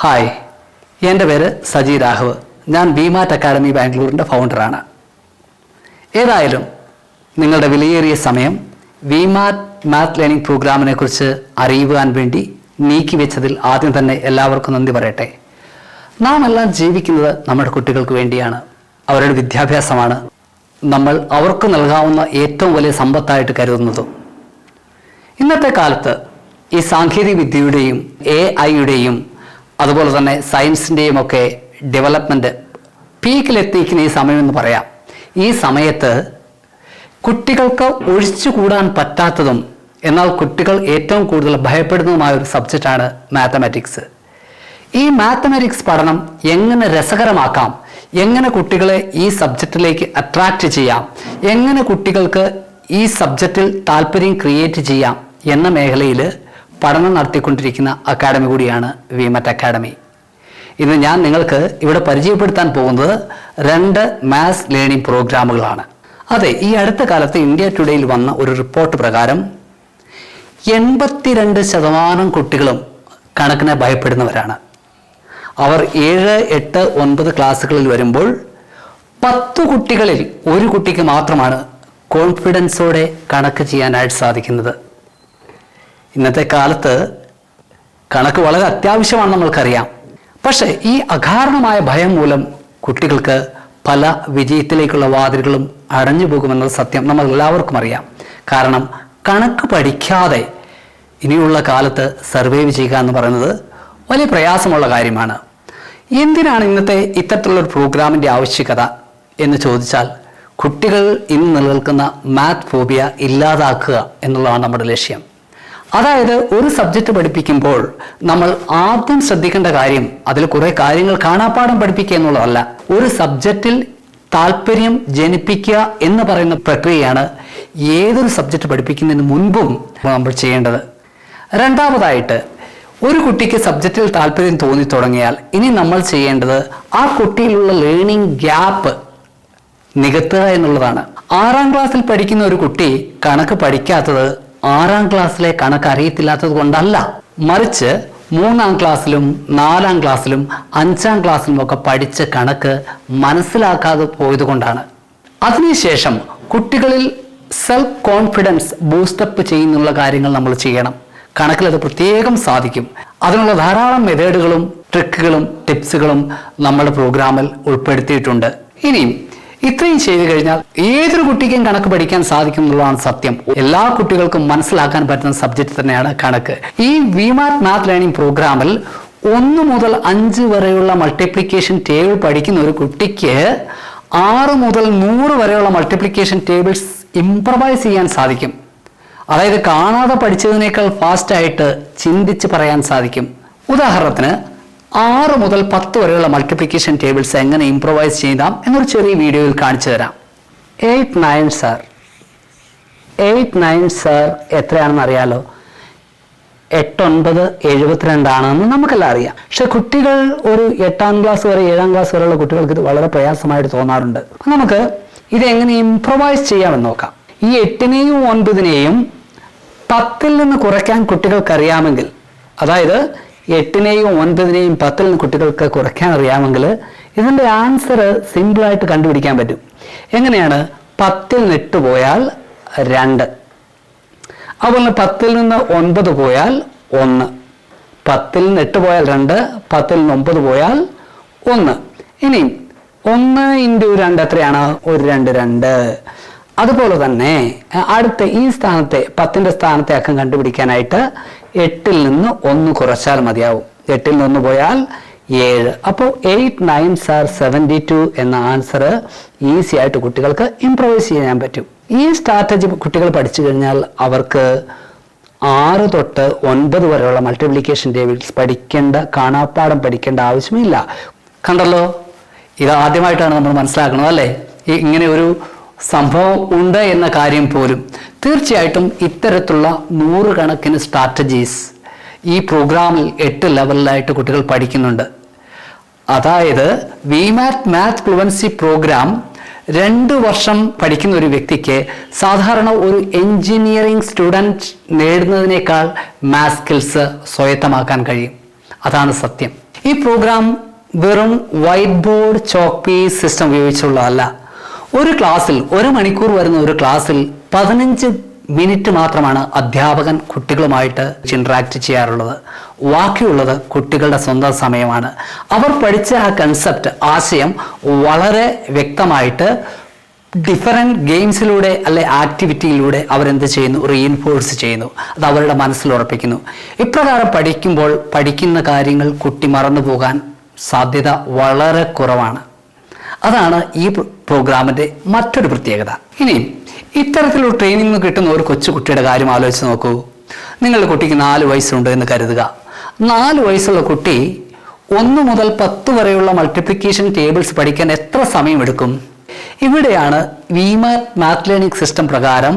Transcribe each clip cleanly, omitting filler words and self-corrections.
Hi, എൻ്റെ പേര് സജി രാഹവ്. ഞാൻ വിമാറ്റ് അക്കാഡമി ബാംഗ്ലൂരിൻ്റെ ഫൗണ്ടറാണ്. ഏതായാലും നിങ്ങളുടെ വിലയേറിയ സമയം വിമാറ്റ് മാത്ത് ലേണിംഗ് പ്രോഗ്രാമിനെ കുറിച്ച് അറിയുവാൻ വേണ്ടി നീക്കിവെച്ചതിൽ ആദ്യം തന്നെ എല്ലാവർക്കും നന്ദി പറയട്ടെ. നാം എല്ലാം ജീവിക്കുന്നത് നമ്മുടെ കുട്ടികൾക്ക് വേണ്ടിയാണ്. അവരുടെ വിദ്യാഭ്യാസമാണ് നമ്മൾ അവർക്ക് നൽകാവുന്ന ഏറ്റവും വലിയ സമ്പത്തായിട്ട് കരുതുന്നതും. ഇന്നത്തെ കാലത്ത് ഈ സാങ്കേതിക വിദ്യയുടെയും AI-യുടെയും അതുപോലെ തന്നെ സയൻസിൻ്റെയും ഒക്കെ ഡെവലപ്മെൻറ്റ് പീക്കിലെത്തിക്കുന്ന ഈ സമയമെന്ന് പറയാം. ഈ സമയത്ത് കുട്ടികൾക്ക് ഒഴിച്ചുകൂടാൻ പറ്റാത്തതും എന്നാൽ കുട്ടികൾ ഏറ്റവും കൂടുതൽ ഭയപ്പെടുന്നതുമായ ഒരു സബ്ജക്റ്റാണ് മാത്തമാറ്റിക്സ്. ഈ മാത്തമാറ്റിക്സ് പഠനം എങ്ങനെ രസകരമാക്കാം, എങ്ങനെ കുട്ടികളെ ഈ സബ്ജക്റ്റിലേക്ക് അട്രാക്റ്റ് ചെയ്യാം, എങ്ങനെ കുട്ടികൾക്ക് ഈ സബ്ജക്റ്റിൽ താല്പര്യം ക്രിയേറ്റ് ചെയ്യാം എന്ന മേഖലയിൽ പഠനം നടത്തിക്കൊണ്ടിരിക്കുന്ന അക്കാഡമി കൂടിയാണ് വിമാറ്റ് അക്കാഡമി. ഇന്ന് ഞാൻ നിങ്ങൾക്ക് ഇവിടെ പരിചയപ്പെടുത്താൻ പോകുന്നത് 2 മാത്സ് ലേണിംഗ് പ്രോഗ്രാമുകളാണ്. അതെ, ഈ അടുത്ത കാലത്ത് ഇന്ത്യ ടുഡേയിൽ വന്ന ഒരു റിപ്പോർട്ട് പ്രകാരം 82% കുട്ടികളും കണക്കിനെ ഭയപ്പെടുന്നവരാണ്. അവർ 7, 8, 9 ക്ലാസ്സുകളിൽ വരുമ്പോൾ 10 കുട്ടികളിൽ ഒരു കുട്ടിക്ക് മാത്രമാണ് കോൺഫിഡൻസോടെ കണക്ക് ചെയ്യാനായിട്ട് സാധിക്കുന്നത്. ഇന്നത്തെ കാലത്ത് കണക്ക് വളരെ അത്യാവശ്യമാണ്, നമ്മൾക്കറിയാം. പക്ഷേ ഈ അകാരണമായ ഭയം മൂലം കുട്ടികൾക്ക് പല വിജയത്തിലേക്കുള്ള വാതിലുകളും അടഞ്ഞു പോകുമെന്നത് സത്യം നമ്മൾ എല്ലാവർക്കും അറിയാം. കാരണം കണക്ക് പഠിക്കാതെ ഇനിയുള്ള കാലത്ത് സർവൈവ് ചെയ്യുക എന്ന് പറയുന്നത് വലിയ പ്രയാസമുള്ള കാര്യമാണ്. എന്തിനാണ് ഇന്നത്തെ ഇത്തരത്തിലുള്ളൊരു പ്രോഗ്രാമിൻ്റെ ആവശ്യകത എന്ന് ചോദിച്ചാൽ, കുട്ടികൾ ഇന്ന് നിലനിൽക്കുന്ന മാത്ത് ഫോബിയ ഇല്ലാതാക്കുക എന്നുള്ളതാണ് നമ്മുടെ ലക്ഷ്യം. അതായത് ഒരു സബ്ജക്റ്റ് പഠിപ്പിക്കുമ്പോൾ നമ്മൾ ആദ്യം ശ്രദ്ധിക്കേണ്ട കാര്യം അതിൽ കുറേ കാര്യങ്ങൾ കാണാപ്പാഠം പഠിപ്പിക്കുക എന്നുള്ളതല്ല. ഒരു സബ്ജക്റ്റിൽ താല്പര്യം ജനിപ്പിക്കുക എന്ന് പറയുന്ന പ്രക്രിയയാണ് ഏതൊരു സബ്ജക്റ്റ് പഠിപ്പിക്കുന്നതിന് മുൻപും നമ്മൾ ചെയ്യേണ്ടത്. രണ്ടാമതായിട്ട്, ഒരു കുട്ടിക്ക് സബ്ജക്റ്റിൽ താല്പര്യം തോന്നി തുടങ്ങിയാൽ ഇനി നമ്മൾ ചെയ്യേണ്ടത് ആ കുട്ടിയിലുള്ള ലേണിംഗ് ഗ്യാപ്പ് നികത്തുക എന്നുള്ളതാണ്. 6ാം ക്ലാസ്സിൽ പഠിക്കുന്ന ഒരു കുട്ടി കണക്ക് പഠിക്കാത്തത് 6ാം ക്ലാസ്സിലെ കണക്ക് അറിയത്തില്ലാത്തത് കൊണ്ടല്ല, മറിച്ച് 3ാം ക്ലാസ്സിലും 4ാം ക്ലാസ്സിലും 5ാം ക്ലാസ്സിലും ഒക്കെ പഠിച്ച കണക്ക് മനസ്സിലാക്കാതെ പോയത് കൊണ്ടാണ്. അതിനുശേഷം കുട്ടികളിൽ സെൽഫ് കോൺഫിഡൻസ് ബൂസ്റ്റപ്പ് ചെയ്യുന്നുള്ള കാര്യങ്ങൾ നമ്മൾ ചെയ്യണം. കണക്കിൽ അത് പ്രത്യേകം സാധിക്കും. അതിനുള്ള ധാരാളം മെത്തേഡുകളും ട്രിക്കുകളും ടിപ്സുകളും നമ്മുടെ പ്രോഗ്രാമിൽ ഉൾപ്പെടുത്തിയിട്ടുണ്ട്. ഇനിയും ഇത്രയും ചെയ്തു കഴിഞ്ഞാൽ ഏതൊരു കുട്ടിക്കും കണക്ക് പഠിക്കാൻ സാധിക്കും എന്നുള്ളതാണ് സത്യം. എല്ലാ കുട്ടികൾക്കും മനസ്സിലാക്കാൻ പറ്റുന്ന സബ്ജക്റ്റ് തന്നെയാണ് കണക്ക്. ഈ വിമാറ്റ് മാത്ത് ലേണിംഗ് പ്രോഗ്രാമിൽ 1 മുതൽ 5 വരെയുള്ള മൾട്ടിപ്ലിക്കേഷൻ ടേബിൾ പഠിക്കുന്ന ഒരു കുട്ടിക്ക് 6 മുതൽ 100 വരെയുള്ള മൾട്ടിപ്ലിക്കേഷൻ ടേബിൾസ് ഇംപ്രവൈസ് ചെയ്യാൻ സാധിക്കും. അതായത് കാണാതെ പഠിച്ചതിനേക്കാൾ ഫാസ്റ്റായിട്ട് ചിന്തിച്ച് പറയാൻ സാധിക്കും. ഉദാഹരണത്തിന് 6 മുതൽ 10 വരെയുള്ള മൾട്ടിപ്ലിക്കേഷൻ ടേബിൾസ് എങ്ങനെ ഇംപ്രവൈസ് ചെയ്യാം എന്നൊരു ചെറിയ വീഡിയോയിൽ കാണിച്ചു തരാം. 8, 9 സാർ, 8, 9 സാർ എത്രയാണെന്ന് അറിയാലോ? 8, 9, 72 ആണെന്ന് നമുക്കെല്ലാം അറിയാം. പക്ഷെ കുട്ടികൾ ഒരു 8ാം ക്ലാസ് വരെ 7ാം ക്ലാസ് വരെയുള്ള കുട്ടികൾക്ക് ഇത് വളരെ പ്രയാസമായിട്ട് തോന്നാറുണ്ട്. നമുക്ക് ഇതെങ്ങനെ ഇംപ്രവൈസ് ചെയ്യാമെന്ന് നോക്കാം. ഈ 8നെയും 9നെയും 10ൽ നിന്ന് കുറയ്ക്കാൻ കുട്ടികൾക്ക് അറിയാമെങ്കിൽ, അതായത് 8നെയും 9നെയും 10ൽ നിന്ന് കുട്ടികൾക്ക് കുറയ്ക്കാൻ അറിയാമെങ്കിൽ ഇതിൻ്റെ ആൻസർ സിമ്പിളായിട്ട് കണ്ടുപിടിക്കാൻ പറ്റും. എങ്ങനെയാണ്? 10ൽ നിന്ന് 8 പോയാൽ 2, അതുപോലെ 10ൽ നിന്ന് 9 പോയാൽ 1, 10ൽ നിന്ന് 8 പോയാൽ 2, 10ൽ നിന്ന് 9 പോയാൽ 1. ഇനി 1 × 2 എത്രയാണ്? 1, 2, 2. അതുപോലെ തന്നെ അടുത്ത ഈ സ്ഥാനത്തെ 10ന്റെ സ്ഥാനത്തെ അക്കം കണ്ടുപിടിക്കാനായിട്ട് 8ൽ നിന്ന് 1 കുറച്ചാൽ മതിയാവും. 8ൽ നിന്ന് 1 പോയാൽ 7. അപ്പോൾ 8, 9 സാർ 72 എന്ന ആൻസർ ഈസി ആയിട്ട് കുട്ടികൾക്ക് ഇംപ്രവൈസ് ചെയ്യാൻ പറ്റും. ഈ സ്ട്രാറ്റജി കുട്ടികൾ പഠിച്ചു കഴിഞ്ഞാൽ അവർക്ക് 6 തൊട്ട് 9 വരെയുള്ള മൾട്ടിപ്ലിക്കേഷൻ ടേബിൾസ് കാണാപ്പാഠം പഠിക്കേണ്ട ആവശ്യമില്ല. കണ്ടല്ലോ, ഇത് ആദ്യമായിട്ടാണ് നമ്മൾ മനസ്സിലാക്കുന്നത് അല്ലേ, ഇങ്ങനെ ഒരു സംഭവം ഉണ്ട് എന്ന കാര്യം പോലും. തീർച്ചയായിട്ടും ഇത്തരത്തിലുള്ള 100 കണക്കിന് സ്ട്രാറ്റജീസ് ഈ പ്രോഗ്രാമിൽ 8 ലെവലിലായിട്ട് കുട്ടികൾ പഠിക്കുന്നുണ്ട്. അതായത് വിമാറ്റ് മാത്ത് ഫ്ലുവൻസി പ്രോഗ്രാം 2 വർഷം പഠിക്കുന്ന ഒരു വ്യക്തിക്ക് സാധാരണ ഒരു എഞ്ചിനീയറിംഗ് സ്റ്റുഡൻറ് നേടുന്നതിനേക്കാൾ മാത്ത് സ്കിൽസ് സ്വായത്തമാക്കാൻ കഴിയും. അതാണ് സത്യം. ഈ പ്രോഗ്രാം വെറും white board chalk piece system ഉപയോഗിച്ചുള്ളതല്ല. ഒരു ക്ലാസ്സിൽ 1 മണിക്കൂർ വരുന്ന ഒരു ക്ലാസ്സിൽ 15 മിനിറ്റ് മാത്രമാണ് അധ്യാപകൻ കുട്ടികളുമായിട്ട് ഇന്ററാക്ട് ചെയ്യാറുള്ളത്. ബാക്കിയുള്ളത് കുട്ടികളുടെ സ്വന്തം സമയമാണ്. അവർ പഠിച്ച ആ കൺസെപ്റ്റ്, ആശയം വളരെ വ്യക്തമായിട്ട് ഡിഫറെൻറ്റ് ഗെയിംസിലൂടെ അല്ലെ ആക്ടിവിറ്റിയിലൂടെ അവരെന്ത് ചെയ്യുന്നു, റീഇൻഫോഴ്സ് ചെയ്യുന്നു. അത് അവരുടെ മനസ്സിൽ ഉറപ്പിക്കുന്നു. ഇപ്രകാരം പഠിക്കുമ്പോൾ പഠിക്കുന്ന കാര്യങ്ങൾ കുട്ടി മറന്നു പോകാൻ സാധ്യത വളരെ കുറവാണ്. അതാണ് ഈ പ്രോഗ്രാമിൻ്റെ മറ്റൊരു പ്രത്യേകത. ഇനി ഇത്തരത്തിലുള്ള ട്രെയിനിങ് കിട്ടുന്ന ഒരു കൊച്ചുകുട്ടിയുടെ കാര്യം ആലോചിച്ച് നോക്കൂ. നിങ്ങളുടെ കുട്ടിക്ക് 4 വയസ്സുണ്ട് എന്ന് കരുതുക. 4 വയസ്സുള്ള കുട്ടി 1 മുതൽ 10 വരെയുള്ള മൾട്ടിപ്ലിക്കേഷൻ ടേബിൾസ് പഠിക്കാൻ എത്ര സമയമെടുക്കും? ഇവിടെയാണ് മാത്ത് ലേണിംഗ് സിസ്റ്റം പ്രകാരം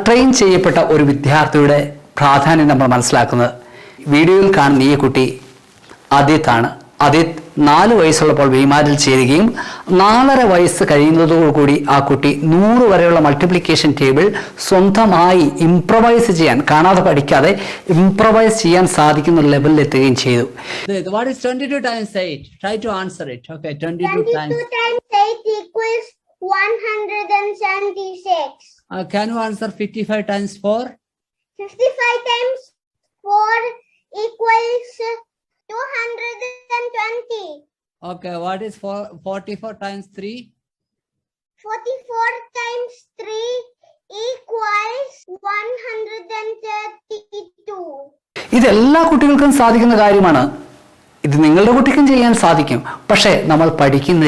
ട്രെയിൻ ചെയ്യപ്പെട്ട ഒരു വിദ്യാർത്ഥിയുടെ പ്രാധാന്യം നമ്മൾ മനസ്സിലാക്കുന്നത്. വീഡിയോയിൽ കാണുന്ന ഈ കുട്ടി ആദിത്താണ്. ആദിത്ത് 4 വയസ്സുള്ളപ്പോൾ വിമാറ്റിൽ ചേരുകയും 4.5 വയസ്സ് കഴിയുന്നതോടുകൂടി ആ കുട്ടി 100 വരെയുള്ള മൾട്ടിപ്ലിക്കേഷൻ ടേബിൾ സ്വന്തമായി ഇംപ്രവൈസ് ചെയ്യാൻ, കാണാതെ പഠിക്കാതെ ഇംപ്രവൈസ് ചെയ്യാൻ സാധിക്കുന്ന ലെവലിൽ എത്തുകയും ചെയ്തു. What is 22 times 8? Try to answer it. Okay, 22 times 8 equals 176. Can you answer 55 times 4? 55 times 4 equals 220. Okay, what is 44 times 3? 44 times 3 equals 132. ഇതെല്ലാ കുട്ടികൾക്കും സാധിക്കുന്ന കാര്യമാണ്. ഇത് നിങ്ങളുടെ കുട്ടിക്കും ചെയ്യാൻ സാധിക്കും. പക്ഷേ നമ്മൾ പഠിപ്പിക്കുന്ന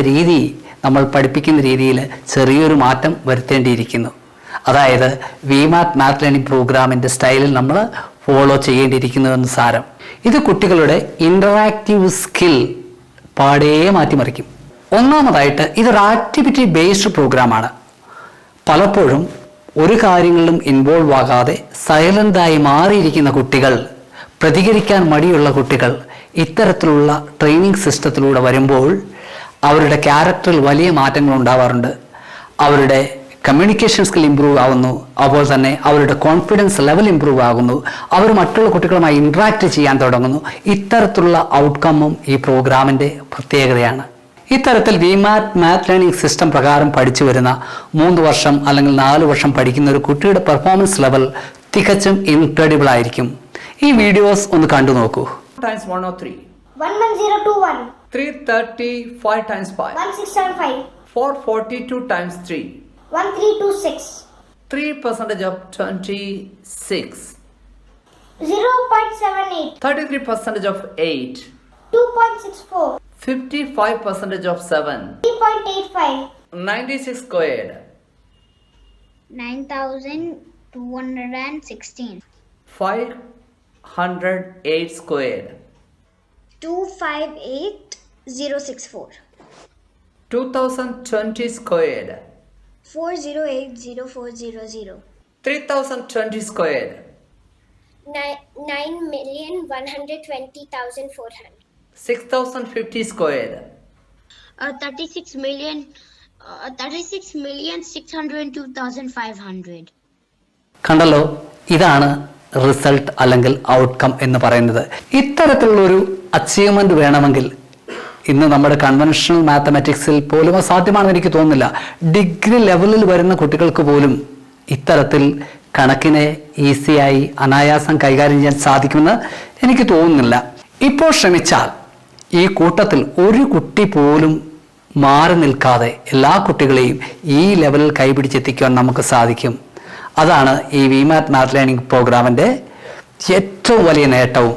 രീതിയിൽ ചെറിയൊരു മാറ്റം വരുത്തേണ്ടിയിരിക്കുന്നു. അതായത് മാത്ത് ലേണിംഗ് പ്രോഗ്രാമിൻ്റെ സ്റ്റൈലിൽ നമ്മൾ ഫോളോ ചെയ്യേണ്ടിയിരിക്കുന്നുവെന്ന് സാരം. ഇത് കുട്ടികളുടെ ഇൻ്ററാക്റ്റീവ് സ്കിൽ പാടേ മാറ്റിമറിക്കും. ഒന്നാമതായിട്ട് ഇതൊരു ആക്ടിവിറ്റി ബേസ്ഡ് പ്രോഗ്രാമാണ്. പലപ്പോഴും ഒരു കാര്യങ്ങളിലും ഇൻവോൾവ് ആകാതെ സൈലൻ്റായി മാറിയിരിക്കുന്ന കുട്ടികൾ, പ്രതികരിക്കാൻ മടിയുള്ള കുട്ടികൾ ഇത്തരത്തിലുള്ള ട്രെയിനിങ് സിസ്റ്റത്തിലൂടെ വരുമ്പോൾ അവരുടെ ക്യാരക്ടറിൽ വലിയ മാറ്റങ്ങൾ ഉണ്ടാവാറുണ്ട്. അവരുടെ കമ്മ്യൂണിക്കേഷൻ സ്കിൽ ഇമ്പ്രൂവ് ആകുന്നു. അതുപോലെ തന്നെ അവരുടെ കോൺഫിഡൻസ് ലെവൽ ഇമ്പ്രൂവ് ആകുന്നു. അവർ മറ്റുള്ള കുട്ടികളുമായി ഇൻട്രാക്ട് ചെയ്യാൻ തുടങ്ങുന്നു. ഇത്തരത്തിലുള്ള ഔട്ട്കമ്മും ഈ പ്രോഗ്രാമിൻ്റെ പ്രത്യേകതയാണ്. ഇത്തരത്തിൽ മാത്ത് ലേണിംഗ് സിസ്റ്റം പ്രകാരം പഠിച്ചു വരുന്ന 3 വർഷം അല്ലെങ്കിൽ 4 വർഷം പഠിക്കുന്ന ഒരു കുട്ടിയുടെ പെർഫോമൻസ് ലെവൽ തികച്ചും ഇൻക്രെഡിബിൾ ആയിരിക്കും. ഈ വീഡിയോസ് ഒന്ന് കണ്ടു നോക്കൂ. Times 103. 11021. 335 times 5. 1675. 442 times 3. 1326. 3% of 26. 0.78. 33% of 8. 2.64. 55% of 7. 3.85. 96 squared. 9216. 508 squared. 258064. 2020 squared. 408040. 3020 squared. 9,120,400. 6050 squared. 36,602,500. കണ്ടല്ലോ, ഇതാണ് റിസൾട്ട് അല്ലെങ്കിൽ ഔട്ട്കം എന്ന് പറയുന്നത്. ഇത്തരത്തിലുള്ളൊരു അച്ചീവ്മെന്റ് വേണമെങ്കിൽ ഇന്ന് നമ്മുടെ കൺവെൻഷണൽ മാത്തമാറ്റിക്സിൽ പോലും അസാധ്യമാണെന്ന് എനിക്ക് തോന്നുന്നില്ല. ഡിഗ്രി ലെവലിൽ വരുന്ന കുട്ടികൾക്ക് പോലും ഇത്തരത്തിൽ കണക്കിനെ ഈസിയായി അനായാസം കൈകാര്യം ചെയ്യാൻ സാധിക്കുമെന്ന് എനിക്ക് തോന്നുന്നില്ല. ഇപ്പോൾ ശ്രമിച്ചാൽ ഈ കൂട്ടത്തിൽ ഒരു കുട്ടി പോലും മാറി നിൽക്കാതെ എല്ലാ കുട്ടികളെയും ഈ ലെവലിൽ കൈപിടിച്ചെത്തിക്കുവാൻ നമുക്ക് സാധിക്കും. അതാണ് ഈ മാത്ത് ലേണിംഗ് പ്രോഗ്രാമിൻ്റെ ഏറ്റവും വലിയ നേട്ടവും